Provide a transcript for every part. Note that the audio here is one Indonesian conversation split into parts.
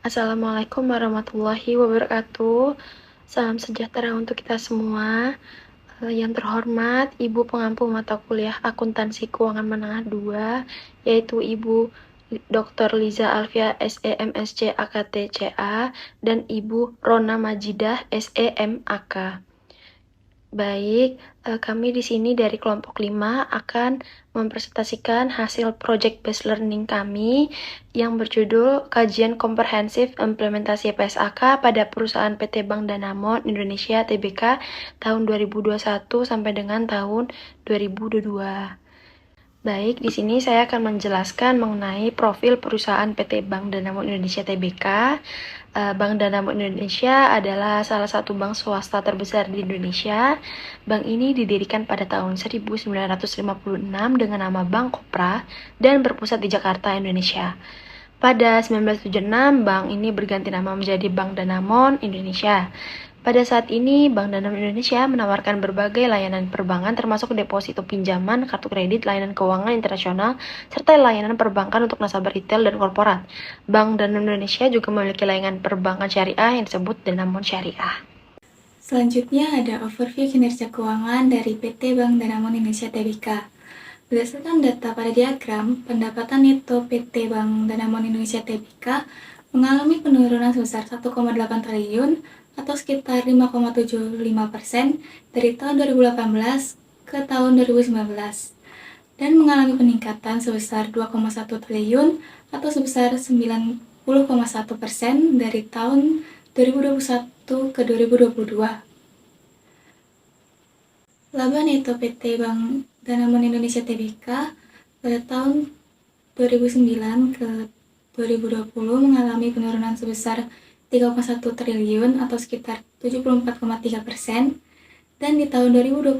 Assalamualaikum warahmatullahi wabarakatuh. Salam sejahtera untuk kita semua. Yang terhormat, Ibu Pengampu Mata Kuliah Akuntansi Keuangan Menengah 2, yaitu Ibu Dr. Liza Alfia SEMSC AKT CA dan Ibu Rona Majidah SEMAK. Baik, kami di sini dari kelompok 5 akan mempresentasikan hasil project based learning kami yang berjudul Kajian Komprehensif Implementasi PSAK pada Perusahaan PT Bank Danamon Indonesia Tbk tahun 2021 sampai dengan tahun 2022. Baik, di sini saya akan menjelaskan mengenai profil perusahaan PT Bank Danamon Indonesia Tbk. Bank Danamon Indonesia adalah salah satu bank swasta terbesar di Indonesia. Bank ini didirikan pada tahun 1956 dengan nama Bank Kopra dan berpusat di Jakarta, Indonesia. Pada 1976, bank ini berganti nama menjadi Bank Danamon Indonesia. Pada saat ini, Bank Danamon Indonesia menawarkan berbagai layanan perbankan termasuk deposito pinjaman, kartu kredit, layanan keuangan internasional, serta layanan perbankan untuk nasabah retail dan korporat. Bank Danamon Indonesia juga memiliki layanan perbankan syariah yang disebut Danamon Syariah. Selanjutnya ada overview kinerja keuangan dari PT Bank Danamon Indonesia Tbk. Berdasarkan data pada diagram, pendapatan neto PT Bank Danamon Indonesia Tbk mengalami penurunan sebesar 1,8 triliun atau sekitar 5,75% dari tahun 2018 ke tahun 2019 dan mengalami peningkatan sebesar 2,1 triliun atau sebesar 90,1% dari tahun 2021 ke 2022. Laba neto PT Bank Danamon Indonesia Tbk pada tahun 2009 ke 2020 mengalami penurunan sebesar 3,1 triliun atau sekitar 74,3%, dan di tahun 2021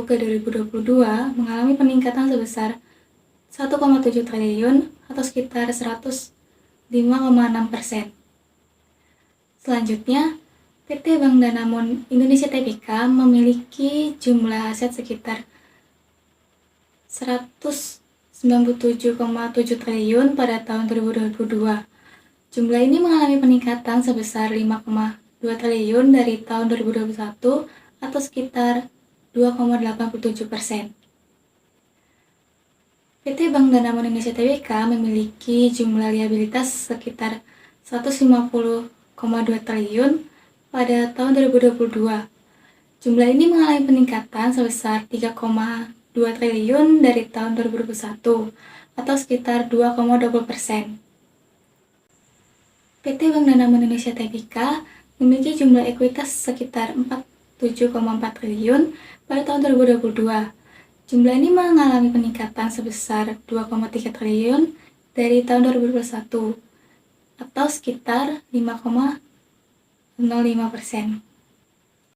ke 2022 mengalami peningkatan sebesar 1,7 triliun atau sekitar 105,6%. Selanjutnya, PT Bank Danamon Indonesia Tbk memiliki jumlah aset sekitar 197,7 triliun pada tahun 2022. Jumlah ini mengalami peningkatan sebesar 5,2 triliun dari tahun 2021 atau sekitar 2,87%. PT Bank Danamon Indonesia Tbk memiliki jumlah liabilitas sekitar 150,2 triliun pada tahun 2022. Jumlah ini mengalami peningkatan sebesar 3,2 triliun dari tahun 2021 atau sekitar 2,20%. PT Bank Danamon Indonesia Tbk memiliki jumlah ekuitas sekitar 47,4 triliun pada tahun 2022. Jumlah ini mengalami peningkatan sebesar 2,3 triliun dari tahun 2021 atau sekitar 5,05%.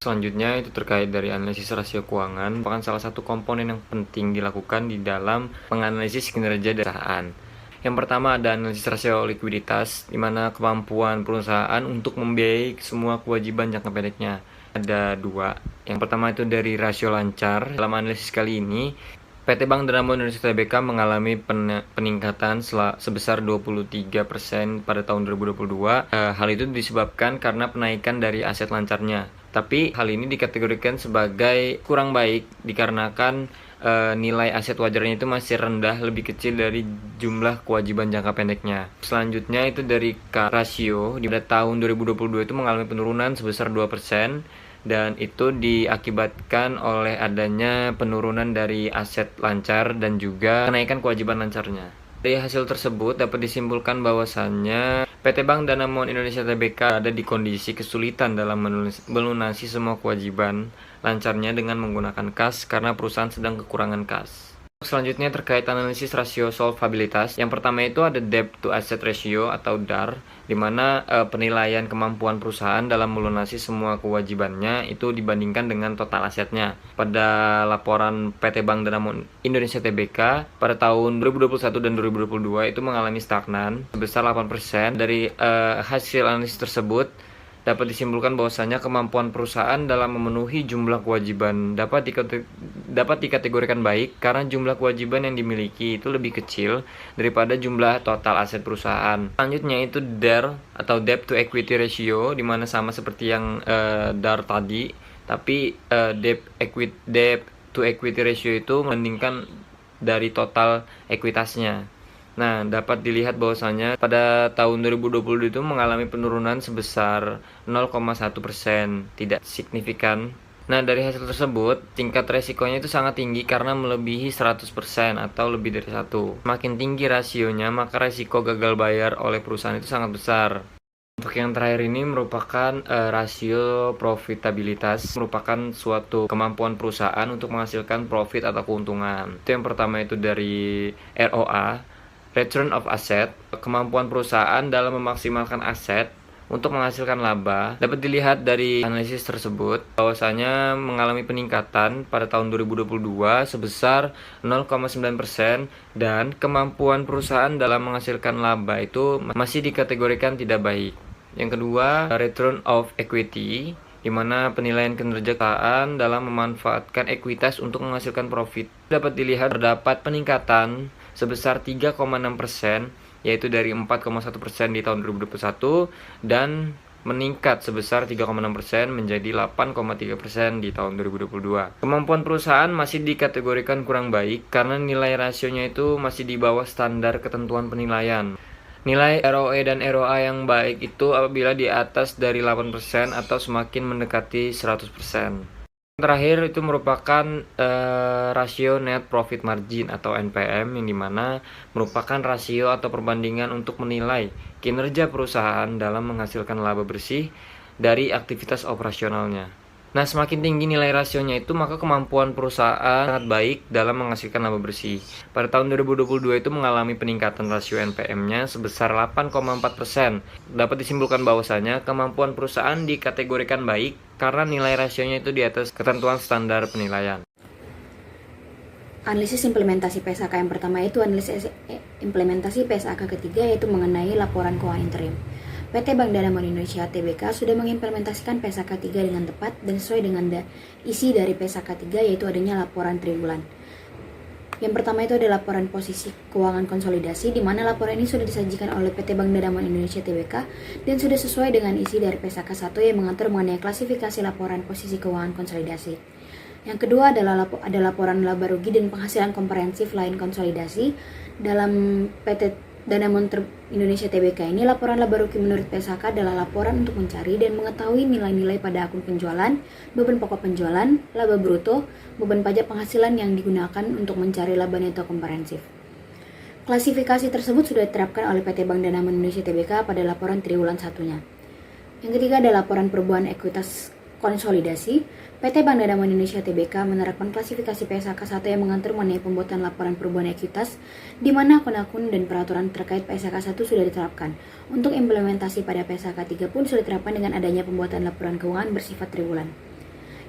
Selanjutnya itu terkait dari analisis rasio keuangan, merupakan salah satu komponen yang penting dilakukan di dalam menganalisis kinerja perusahaan. Yang pertama ada analisis rasio likuiditas, di mana kemampuan perusahaan untuk membiayai semua kewajiban jangka pendeknya. Ada dua. Yang pertama itu dari rasio lancar. Dalam analisis kali ini, PT Bank Danamon Indonesia Tbk mengalami peningkatan sebesar 23% pada tahun 2022. Hal itu disebabkan karena penaikan dari aset lancarnya. Tapi hal ini dikategorikan sebagai kurang baik dikarenakan nilai aset wajarnya itu masih rendah, lebih kecil dari jumlah kewajiban jangka pendeknya. Selanjutnya itu dari rasio di tahun 2022 itu mengalami penurunan sebesar 2%. Dan itu diakibatkan oleh adanya penurunan dari aset lancar dan juga kenaikan kewajiban lancarnya. Dari hasil tersebut dapat disimpulkan bahwasannya PT Bank Danamon Indonesia Tbk ada di kondisi kesulitan dalam melunasi semua kewajiban lancarnya dengan menggunakan kas karena perusahaan sedang kekurangan kas. Selanjutnya terkait analisis rasio solvabilitas. Yang pertama itu ada debt to asset ratio atau DAR, di mana penilaian kemampuan perusahaan dalam melunasi semua kewajibannya itu dibandingkan dengan total asetnya. Pada laporan PT Bank Danamon Indonesia Tbk pada tahun 2021 dan 2022 itu mengalami stagnan sebesar 8%. Dari hasil analisis tersebut dapat disimpulkan bahwasanya kemampuan perusahaan dalam memenuhi jumlah kewajiban dapat dikategorikan baik karena jumlah kewajiban yang dimiliki itu lebih kecil daripada jumlah total aset perusahaan. Selanjutnya itu DER atau Debt to Equity Ratio, di mana sama seperti yang DAR tadi, tapi Debt to Equity Ratio itu membandingkan dari total ekuitasnya. Nah, dapat dilihat bahwasanya pada tahun 2020 itu mengalami penurunan sebesar 0,1%, tidak signifikan. Nah, dari hasil tersebut, tingkat resikonya itu sangat tinggi karena melebihi 100% atau lebih dari 1. Makin tinggi rasionya, maka resiko gagal bayar oleh perusahaan itu sangat besar. Untuk yang terakhir ini merupakan rasio profitabilitas, merupakan suatu kemampuan perusahaan untuk menghasilkan profit atau keuntungan. Itu yang pertama itu dari ROA, Return of Asset, kemampuan perusahaan dalam memaksimalkan aset untuk menghasilkan laba. Dapat dilihat dari analisis tersebut bahwasanya mengalami peningkatan pada tahun 2022 sebesar 0,9% dan kemampuan perusahaan dalam menghasilkan laba itu masih dikategorikan tidak baik. Yang kedua, Return of Equity, di mana penilaian kinerja perusahaan dalam memanfaatkan ekuitas untuk menghasilkan profit. Dapat dilihat terdapat peningkatan sebesar 3,6%, yaitu dari 4,1% di tahun 2021 dan meningkat sebesar 3,6% menjadi 8,3% di tahun 2022. Kemampuan perusahaan masih dikategorikan kurang baik karena nilai rasionya itu masih di bawah standar ketentuan penilaian. Nilai ROE dan ROA yang baik itu apabila di atas dari 8% atau semakin mendekati 100%. Terakhir itu merupakan rasio net profit margin atau NPM, yang dimana merupakan rasio atau perbandingan untuk menilai kinerja perusahaan dalam menghasilkan laba bersih dari aktivitas operasionalnya. Nah, semakin tinggi nilai rasionya itu, maka kemampuan perusahaan sangat baik dalam menghasilkan laba bersih. Pada tahun 2022 itu mengalami peningkatan rasio NPM-nya sebesar 8,4%. Dapat disimpulkan bahwasanya kemampuan perusahaan dikategorikan baik karena nilai rasionya itu di atas ketentuan standar penilaian. Analisis implementasi PSAK yang pertama itu analisis implementasi PSAK ketiga, yaitu mengenai laporan keuangan interim. PT Bank Danamon Indonesia Tbk sudah mengimplementasikan PSAK 3 dengan tepat dan sesuai dengan isi dari PSAK 3, yaitu adanya laporan triwulan. Yang pertama itu ada laporan posisi keuangan konsolidasi, di mana laporan ini sudah disajikan oleh PT Bank Danamon Indonesia Tbk dan sudah sesuai dengan isi dari PSAK 1 yang mengatur mengenai klasifikasi laporan posisi keuangan konsolidasi. Yang kedua adalah ada laporan laba rugi dan penghasilan komprehensif lain konsolidasi. Dalam PT Danamon Indonesia Tbk ini, laporan laba rugi menurut PSAK adalah laporan untuk mencari dan mengetahui nilai-nilai pada akun penjualan, beban pokok penjualan, laba bruto, beban pajak penghasilan yang digunakan untuk mencari laba neto komprehensif. Klasifikasi tersebut sudah diterapkan oleh PT Bank Danamon Indonesia Tbk pada laporan triwulan satunya. Yang ketiga ada laporan perubahan ekuitas konsolidasi. PT Bank Danamon Indonesia Tbk menerapkan klasifikasi PSAK 1 yang mengatur mengenai pembuatan laporan perubahan ekuitas, di mana akun-akun dan peraturan terkait PSAK 1 sudah diterapkan. Untuk implementasi pada PSAK 3 pun sudah diterapkan dengan adanya pembuatan laporan keuangan bersifat triwulan.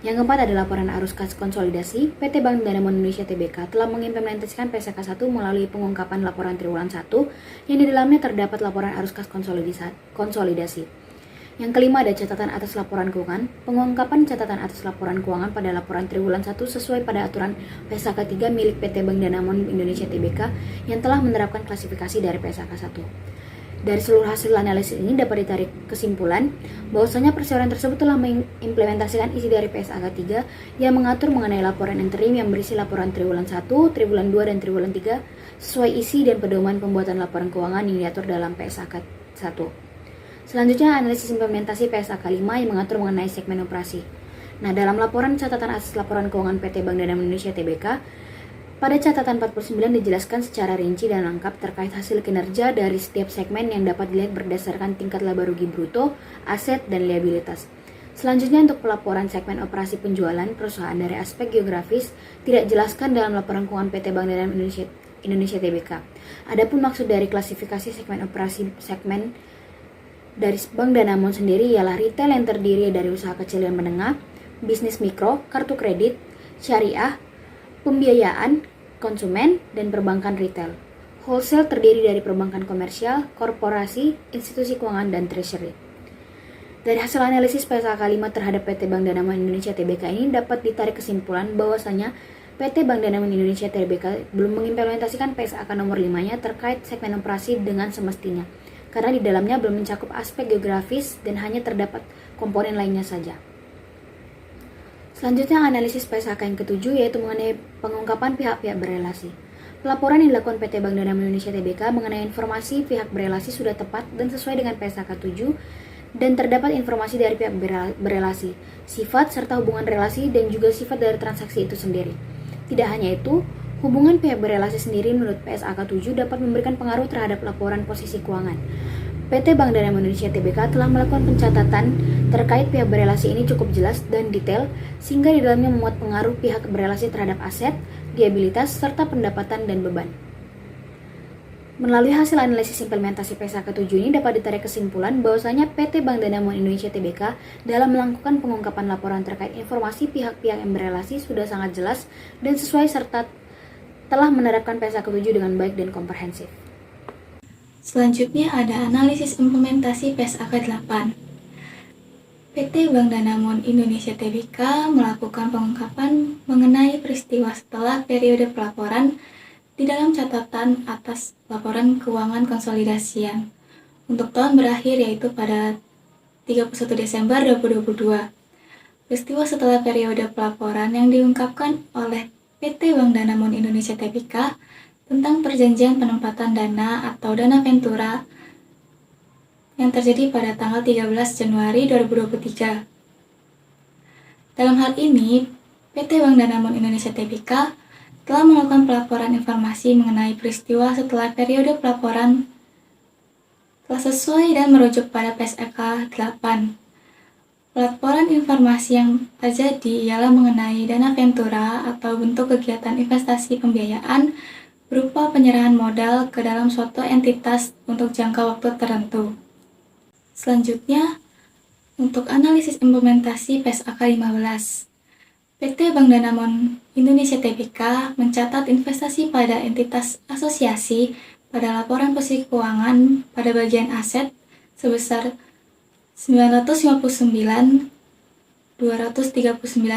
Yang keempat ada laporan arus kas konsolidasi. PT Bank Danamon Indonesia Tbk telah mengimplementasikan PSAK 1 melalui pengungkapan laporan triwulan 1 yang di dalamnya terdapat laporan arus kas konsolidasi. Yang kelima ada catatan atas laporan keuangan. Pengungkapan catatan atas laporan keuangan pada laporan triwulan 1 sesuai pada aturan PSAK 3 milik PT Bank Danamon Indonesia Tbk yang telah menerapkan klasifikasi dari PSAK 1. Dari seluruh hasil analisis ini dapat ditarik kesimpulan bahwasanya perseroan tersebut telah mengimplementasikan isi dari PSAK 3 yang mengatur mengenai laporan interim yang berisi laporan triwulan 1, triwulan 2, dan triwulan 3 sesuai isi dan pedoman pembuatan laporan keuangan yang diatur dalam PSAK 1. Selanjutnya analisis implementasi PSAK 5 yang mengatur mengenai segmen operasi. Nah, dalam laporan catatan atas laporan keuangan PT Bank Danamon Indonesia Tbk, pada catatan 49 dijelaskan secara rinci dan lengkap terkait hasil kinerja dari setiap segmen yang dapat dilihat berdasarkan tingkat laba rugi bruto, aset, dan liabilitas. Selanjutnya untuk pelaporan segmen operasi penjualan perusahaan dari aspek geografis tidak dijelaskan dalam laporan keuangan PT Bank Danamon Indonesia Tbk. Adapun maksud dari klasifikasi segmen operasi segmen dari Bank Danamon sendiri ialah retail yang terdiri dari usaha kecil dan menengah, bisnis mikro, kartu kredit, syariah, pembiayaan, konsumen, dan perbankan retail. Wholesale terdiri dari perbankan komersial, korporasi, institusi keuangan, dan treasury. Dari hasil analisis PSAK 5 terhadap PT Bank Danamon Indonesia Tbk ini dapat ditarik kesimpulan bahwasanya PT Bank Danamon Indonesia Tbk belum mengimplementasikan PSAK nomor 5-nya terkait segmen operasi dengan semestinya, karena di dalamnya belum mencakup aspek geografis dan hanya terdapat komponen lainnya saja. Selanjutnya analisis PSAK yang ketujuh yaitu mengenai pengungkapan pihak-pihak berelasi. Pelaporan yang dilakukan PT Bank Danamon Indonesia Tbk mengenai informasi pihak berelasi sudah tepat dan sesuai dengan PSAK 7 dan terdapat informasi dari pihak berelasi, sifat serta hubungan relasi dan juga sifat dari transaksi itu sendiri. Tidak hanya itu, hubungan pihak berelasi sendiri menurut PSAK 7 dapat memberikan pengaruh terhadap laporan posisi keuangan. PT Bank Danamon Indonesia Tbk telah melakukan pencatatan terkait pihak berelasi ini cukup jelas dan detail sehingga di dalamnya memuat pengaruh pihak berelasi terhadap aset, liabilitas, serta pendapatan dan beban. Melalui hasil analisis implementasi PSAK 7 ini dapat ditarik kesimpulan bahwasanya PT Bank Danamon Indonesia Tbk dalam melakukan pengungkapan laporan terkait informasi pihak-pihak yang berelasi sudah sangat jelas dan sesuai serta telah menerapkan PSAK 7 dengan baik dan komprehensif. Selanjutnya ada analisis implementasi PSAK 8. PT Bank Danamon Indonesia Tbk melakukan pengungkapan mengenai peristiwa setelah periode pelaporan di dalam catatan atas laporan keuangan konsolidasian untuk tahun berakhir yaitu pada 31 Desember 2022. Peristiwa setelah periode pelaporan yang diungkapkan oleh PT Bank Danamon Indonesia Tbk tentang perjanjian penempatan dana atau dana ventura yang terjadi pada tanggal 13 Januari 2023. Dalam hal ini, PT Bank Danamon Indonesia Tbk telah melakukan pelaporan informasi mengenai peristiwa setelah periode pelaporan telah sesuai dan merujuk pada PSAK 8. Pelaporan informasi yang terjadi ialah mengenai dana ventura atau bentuk kegiatan investasi pembiayaan berupa penyerahan modal ke dalam suatu entitas untuk jangka waktu tertentu. Selanjutnya, untuk analisis implementasi PSAK 15. PT Bank Danamon Indonesia Tbk mencatat investasi pada entitas asosiasi pada laporan posisi keuangan pada bagian aset sebesar 959.239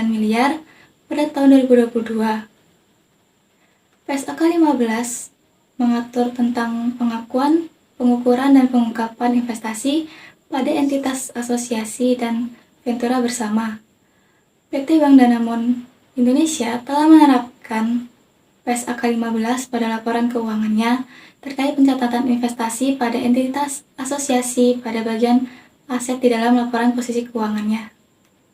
miliar pada tahun 2022. PSAK 15 mengatur tentang pengakuan, pengukuran, dan pengungkapan investasi pada entitas asosiasi dan ventura bersama. PT Bank Danamon Indonesia telah menerapkan PSAK 15 pada laporan keuangannya terkait pencatatan investasi pada entitas asosiasi pada bagian aset di dalam laporan posisi keuangannya.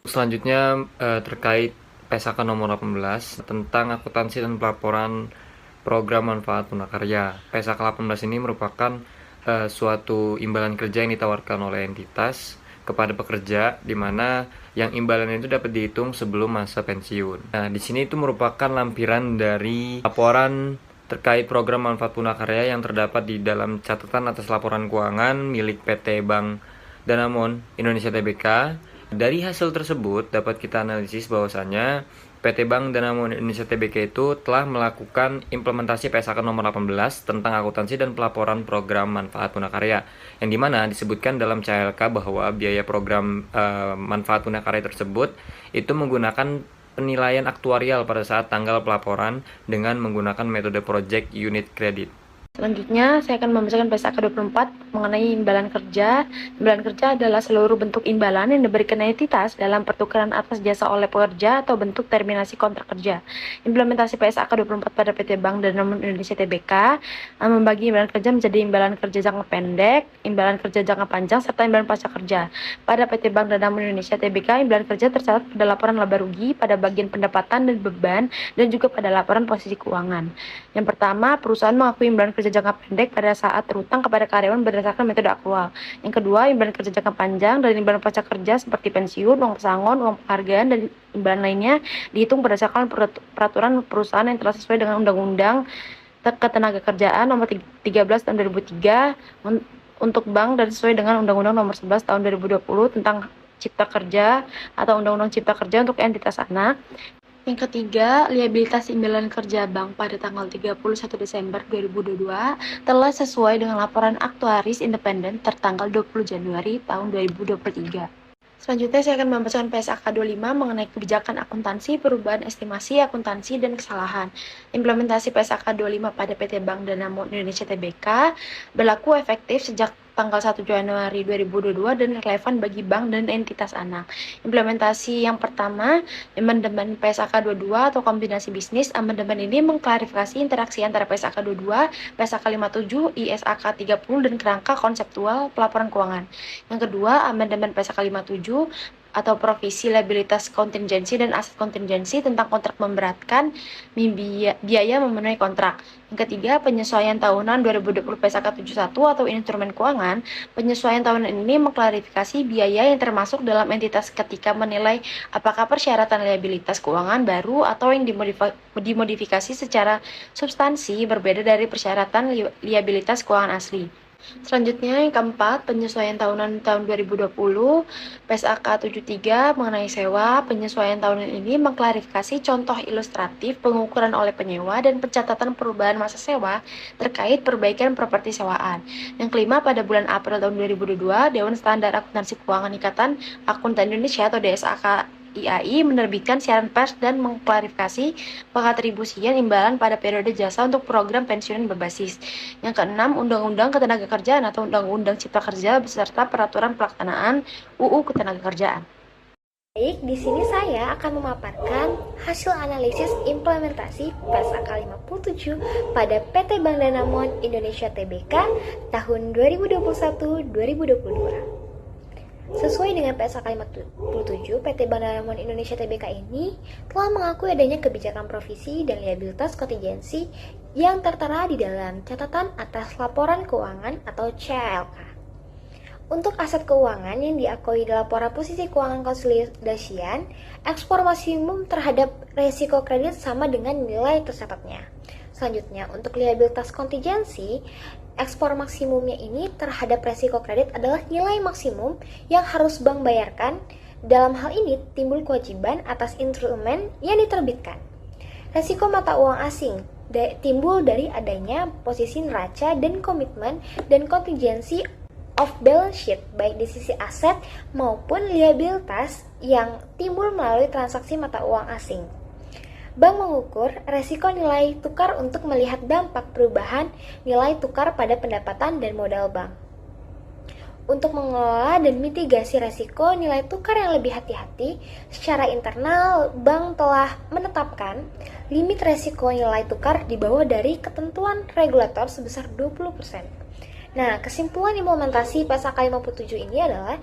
Selanjutnya terkait PSAK nomor 18 tentang akuntansi dan pelaporan program manfaat tunakarya. PSAK 18 ini merupakan suatu imbalan kerja yang ditawarkan oleh entitas kepada pekerja, di mana yang imbalan itu dapat dihitung sebelum masa pensiun. Nah, di sini itu merupakan lampiran dari laporan terkait program manfaat tunakarya yang terdapat di dalam catatan atas laporan keuangan milik PT Bank Danamon Indonesia Tbk. Dari hasil tersebut dapat kita analisis bahwasanya PT Bank Danamon Indonesia Tbk itu telah melakukan implementasi PSAK nomor 18 tentang akuntansi dan pelaporan program manfaat tunakarya, yang dimana disebutkan dalam CLK bahwa biaya program manfaat tunakarya tersebut itu menggunakan penilaian aktuarial pada saat tanggal pelaporan dengan menggunakan metode project unit credit. Selanjutnya, saya akan membacakan PSAK 24 mengenai imbalan kerja. Imbalan kerja adalah seluruh bentuk imbalan yang diberikan entitas dalam pertukaran atas jasa oleh pekerja atau bentuk terminasi kontrak kerja. Implementasi PSAK 24 pada PT Bank Danamon Indonesia Tbk membagi imbalan kerja menjadi imbalan kerja jangka pendek, imbalan kerja jangka panjang, serta imbalan pasca kerja. Pada PT Bank Danamon Indonesia Tbk, imbalan kerja tercatat pada laporan laba rugi, pada bagian pendapatan dan beban, dan juga pada laporan posisi keuangan. Yang pertama, perusahaan mengakui imbalan kerja jangka pendek pada saat berutang kepada karyawan berdasarkan metode akrual. Yang kedua, imbalan kerja jangka panjang dan imbalan pasca kerja seperti pensiun, uang pesangon, uang penghargaan, dan imbalan lainnya dihitung berdasarkan peraturan perusahaan yang telah sesuai dengan Undang-Undang Ketenagakerjaan Nomor 13 Tahun 2003 untuk bank dan sesuai dengan Undang-Undang Nomor 11 Tahun 2020 tentang Cipta Kerja atau Undang-Undang Cipta Kerja untuk entitas anak. Yang ketiga, liabilitas imbalan kerja bank pada tanggal 31 Desember 2022 telah sesuai dengan laporan aktuaris independen tertanggal 20 Januari tahun 2023. Selanjutnya saya akan membacakan PSAK 25 mengenai kebijakan akuntansi, perubahan estimasi, akuntansi, dan kesalahan. Implementasi PSAK 25 pada PT Bank Danamon Indonesia Tbk berlaku efektif sejak tanggal 1 Januari 2022 dan relevan bagi bank dan entitas anak. Implementasi yang pertama, amandemen PSAK 22 atau kombinasi bisnis. Amandemen ini mengklarifikasi interaksi antara PSAK 22, PSAK 57, ISAK 30, dan kerangka konseptual pelaporan keuangan. Yang kedua, amandemen PSAK 57 atau provisi liabilitas kontingensi dan aset kontingensi tentang kontrak memberatkan biaya memenuhi kontrak. Yang ketiga, penyesuaian tahunan 2020 PSAK 71 atau instrumen keuangan. Penyesuaian tahunan ini mengklarifikasi biaya yang termasuk dalam entitas ketika menilai apakah persyaratan liabilitas keuangan baru atau yang dimodifikasi secara substansi berbeda dari persyaratan liabilitas keuangan asli. Selanjutnya yang keempat, penyesuaian tahunan tahun 2020 PSAK 73 mengenai sewa. Penyesuaian tahunan ini mengklarifikasi contoh ilustratif pengukuran oleh penyewa dan pencatatan perubahan masa sewa terkait perbaikan properti sewaan. Yang kelima, pada bulan April tahun 2022 Dewan Standar Akuntansi Keuangan Ikatan Akuntan Indonesia atau DSAK IAI menerbitkan siaran pers dan mengklarifikasi pengatribusian imbalan pada periode jasa untuk program pensiunan berbasis. Yang keenam, Undang-Undang Ketenagakerjaan atau Undang-Undang Cipta Kerja beserta peraturan pelaksanaan UU Ketenagakerjaan. Baik, di sini saya akan memaparkan hasil analisis implementasi PSAK 57 pada PT Bank Danamon Indonesia Tbk tahun 2021-2022. Sesuai dengan PSAK 57, PT Bank Danamon Indonesia Tbk ini telah mengakui adanya kebijakan provisi dan liabilitas kontingensi yang tertera di dalam catatan atas laporan keuangan atau CLK. Untuk aset keuangan yang diakui di laporan posisi keuangan konsolidasian, ekspor maksimum terhadap resiko kredit sama dengan nilai tercatatnya. Selanjutnya, untuk liabilitas kontingensi, ekspor maksimumnya ini terhadap resiko kredit adalah nilai maksimum yang harus bank bayarkan. Dalam hal ini timbul kewajiban atas instrumen yang diterbitkan. Resiko mata uang asing timbul dari adanya posisi neraca dan komitmen dan kontingensi off balance sheet baik di sisi aset maupun liabilitas yang timbul melalui transaksi mata uang asing. Bank mengukur resiko nilai tukar untuk melihat dampak perubahan nilai tukar pada pendapatan dan modal bank. Untuk mengelola dan mitigasi resiko nilai tukar yang lebih hati-hati, secara internal bank telah menetapkan limit resiko nilai tukar di bawah dari ketentuan regulator sebesar 20%. Nah, kesimpulan implementasi PSAK 57 ini adalah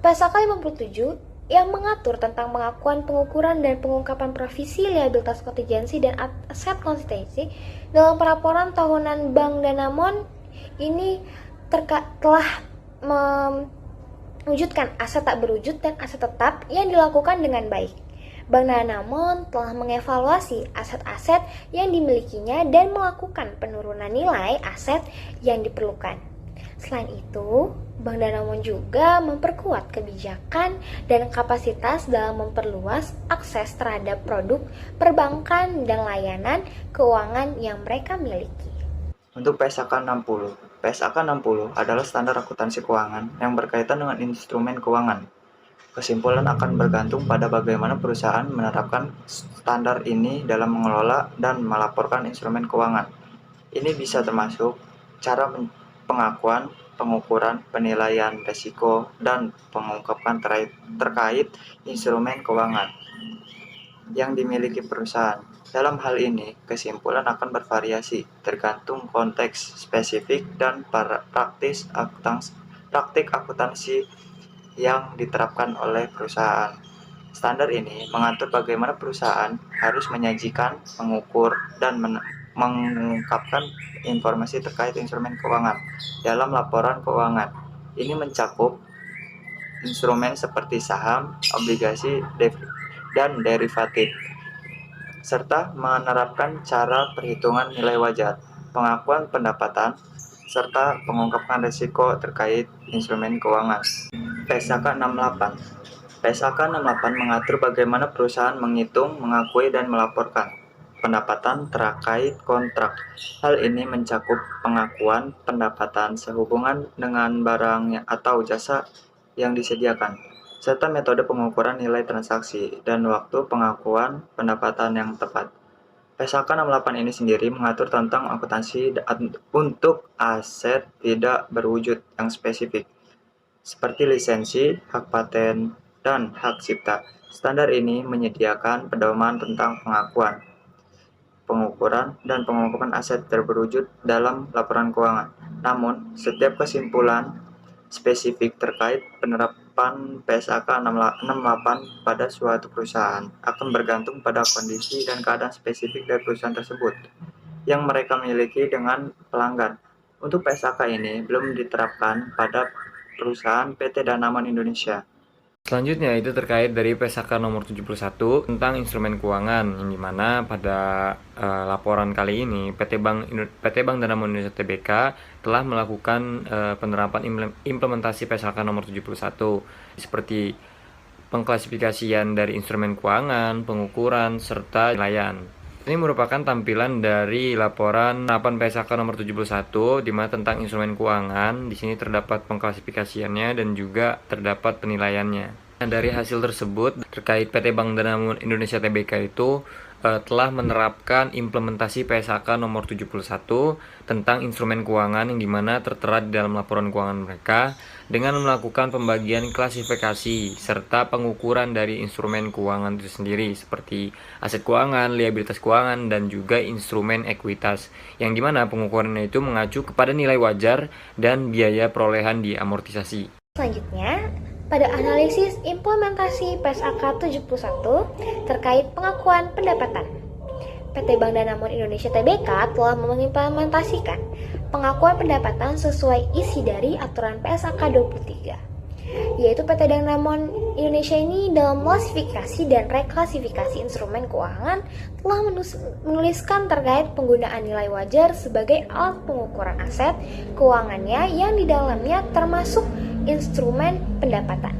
PSAK 57 yang mengatur tentang pengakuan, pengukuran, dan pengungkapan provisi, liabilitas kontingensi, dan aset kontingensi dalam pelaporan tahunan Bank Danamon ini telah mewujudkan aset tak berwujud dan aset tetap yang dilakukan dengan baik. Bank Danamon telah mengevaluasi aset-aset yang dimilikinya dan melakukan penurunan nilai aset yang diperlukan. Selain itu, Bank Danamon juga memperkuat kebijakan dan kapasitas dalam memperluas akses terhadap produk perbankan dan layanan keuangan yang mereka miliki. Untuk PSAK 60, PSAK 60 adalah standar akuntansi keuangan yang berkaitan dengan instrumen keuangan. Kesimpulan akan bergantung pada bagaimana perusahaan menerapkan standar ini dalam mengelola dan melaporkan instrumen keuangan. Ini bisa termasuk cara pengakuan, pengukuran, penilaian risiko, dan pengungkapan terkait instrumen keuangan yang dimiliki perusahaan. Dalam hal ini, kesimpulan akan bervariasi tergantung konteks spesifik dan praktik akuntansi yang diterapkan oleh perusahaan. Standar ini mengatur bagaimana perusahaan harus menyajikan, mengukur, dan mengungkapkan informasi terkait instrumen keuangan dalam laporan keuangan. Ini mencakup instrumen seperti saham, obligasi, dan derivatif, serta menerapkan cara perhitungan nilai wajar, pengakuan pendapatan, serta pengungkapan risiko terkait instrumen keuangan. PSAK 68. PSAK 68 mengatur bagaimana perusahaan menghitung, mengakui, dan melaporkan pendapatan terkait kontrak. Hal ini mencakup pengakuan pendapatan sehubungan dengan barang atau jasa yang disediakan, serta metode pengukuran nilai transaksi dan waktu pengakuan pendapatan yang tepat. PSAK 68 ini sendiri mengatur tentang akuntansi untuk aset tidak berwujud yang spesifik, seperti lisensi, hak paten, dan hak cipta. Standar ini menyediakan pedoman tentang pengakuan, pengukuran, dan pengukuran aset berwujud dalam laporan keuangan. Namun, setiap kesimpulan spesifik terkait penerapan PSAK 68 pada suatu perusahaan akan bergantung pada kondisi dan keadaan spesifik dari perusahaan tersebut yang mereka miliki dengan pelanggan. Untuk PSAK ini belum diterapkan pada perusahaan PT Danamon Indonesia. Selanjutnya itu terkait dari PSAK nomor 71 tentang instrumen keuangan, yang dimana pada laporan kali ini PT Bank Danamon Indonesia Tbk telah melakukan penerapan implementasi PSAK nomor 71 seperti pengklasifikasian dari instrumen keuangan, pengukuran, serta penilaian. Ini merupakan tampilan dari laporan penerapan PSAK nomor 71 di mana tentang instrumen keuangan. Di sini terdapat pengklasifikasiannya dan juga terdapat penilaiannya. Nah, dari hasil tersebut terkait PT Bank Danamon Indonesia Tbk itu telah menerapkan implementasi PSAK nomor 71 tentang instrumen keuangan yang dimana tertera di dalam laporan keuangan mereka dengan melakukan pembagian klasifikasi serta pengukuran dari instrumen keuangan itu sendiri seperti aset keuangan, liabilitas keuangan, dan juga instrumen ekuitas yang dimana pengukurannya itu mengacu kepada nilai wajar dan biaya perolehan di amortisasi. Selanjutnya, pada analisis implementasi PSAK 71 terkait pengakuan pendapatan, PT Bank Danamon Indonesia Tbk telah mengimplementasikan pengakuan pendapatan sesuai isi dari aturan PSAK 23, yaitu PT Danamon Indonesia ini dalam klasifikasi dan reklasifikasi instrumen keuangan telah menuliskan terkait penggunaan nilai wajar sebagai alat pengukuran aset keuangannya yang di dalamnya termasuk instrumen pendapatan,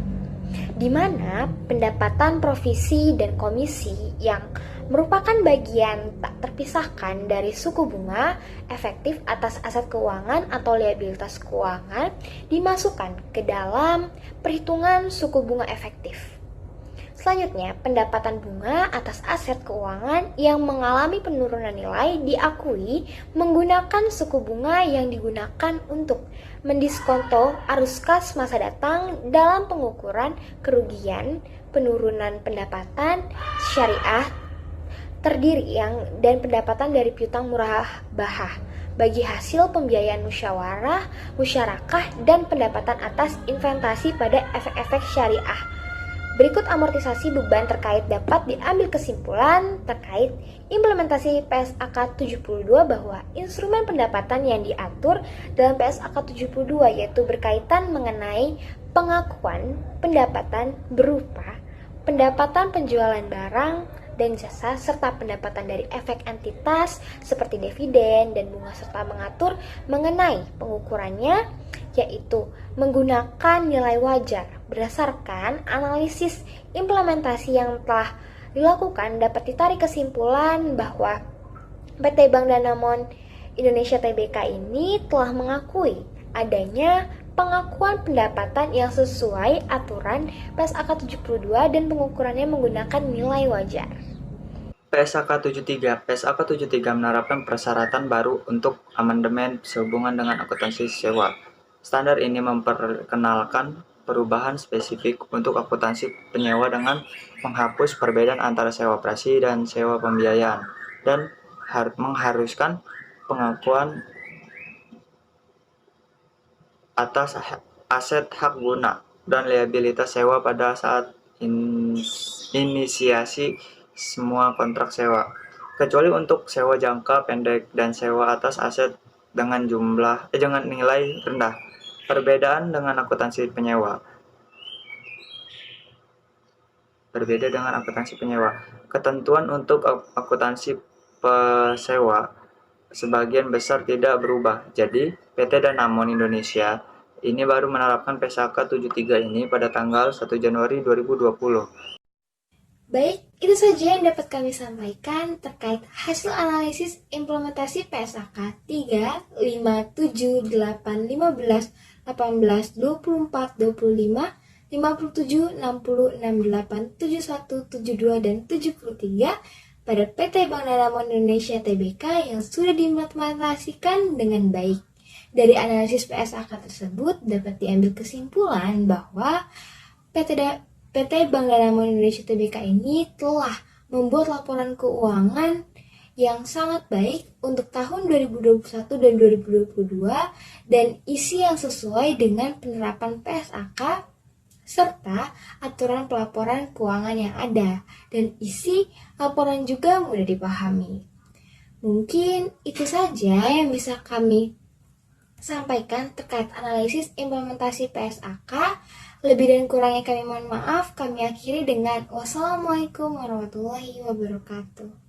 di mana pendapatan provisi dan komisi yang merupakan bagian tak terpisahkan dari suku bunga efektif atas aset keuangan atau liabilitas keuangan dimasukkan ke dalam perhitungan suku bunga efektif. Selanjutnya, pendapatan bunga atas aset keuangan yang mengalami penurunan nilai diakui menggunakan suku bunga yang digunakan untuk mendiskonto arus kas masa datang dalam pengukuran kerugian penurunan pendapatan syariah terdiri dan pendapatan dari piutang murah bahah bagi hasil pembiayaan musyarakah dan pendapatan atas investasi pada efek-efek syariah. Berikut amortisasi beban terkait dapat diambil kesimpulan terkait implementasi PSAK 72 bahwa instrumen pendapatan yang diatur dalam PSAK 72 yaitu berkaitan mengenai pengakuan pendapatan berupa pendapatan penjualan barang dan jasa serta pendapatan dari efek entitas seperti dividen dan bunga serta mengatur mengenai pengukurannya yaitu menggunakan nilai wajar berdasarkan analisis implementasi yang telah dilakukan dapat ditarik kesimpulan bahwa PT Bank Danamon Indonesia Tbk ini telah mengakui adanya pengakuan pendapatan yang sesuai aturan PSAK 72 dan pengukurannya menggunakan nilai wajar. PSAK 73. PSAK 73 menerapkan persyaratan baru untuk amandemen sehubungan dengan akuntansi sewa. Standar ini memperkenalkan perubahan spesifik untuk akuntansi penyewa dengan menghapus perbedaan antara sewa operasi dan sewa pembiayaan dan mengharuskan pengakuan atas aset hak guna dan liabilitas sewa pada saat inisiasi semua kontrak sewa, kecuali untuk sewa jangka pendek dan sewa atas aset dengan nilai rendah. Perbedaan dengan akuntansi penyewa. Berbeda dengan akuntansi penyewa. Ketentuan untuk akuntansi pesewa sebagian besar tidak berubah. Jadi, PT Danamon Indonesia ini baru menerapkan PSAK 73 ini pada tanggal 1 Januari 2020. Baik, itu saja yang dapat kami sampaikan terkait hasil analisis implementasi PSAK 3, 5, 7, 8, 15, 18, 24, 25, 57, 60, 68, 71, 72, dan 73 pada PT Bank Danamon Indonesia Tbk yang sudah diimplementasikan dengan baik. Dari analisis PSAK tersebut dapat diambil kesimpulan bahwa PT Bank Danamon Indonesia Tbk ini telah membuat laporan keuangan yang sangat baik untuk tahun 2021 dan 2022 dan isi yang sesuai dengan penerapan PSAK serta aturan pelaporan keuangan yang ada, dan isi laporan juga mudah dipahami. Mungkin itu saja yang bisa kami sampaikan terkait analisis implementasi PSAK. Lebih dan kurangnya kami mohon maaf. Kami akhiri dengan wassalamualaikum warahmatullahi wabarakatuh.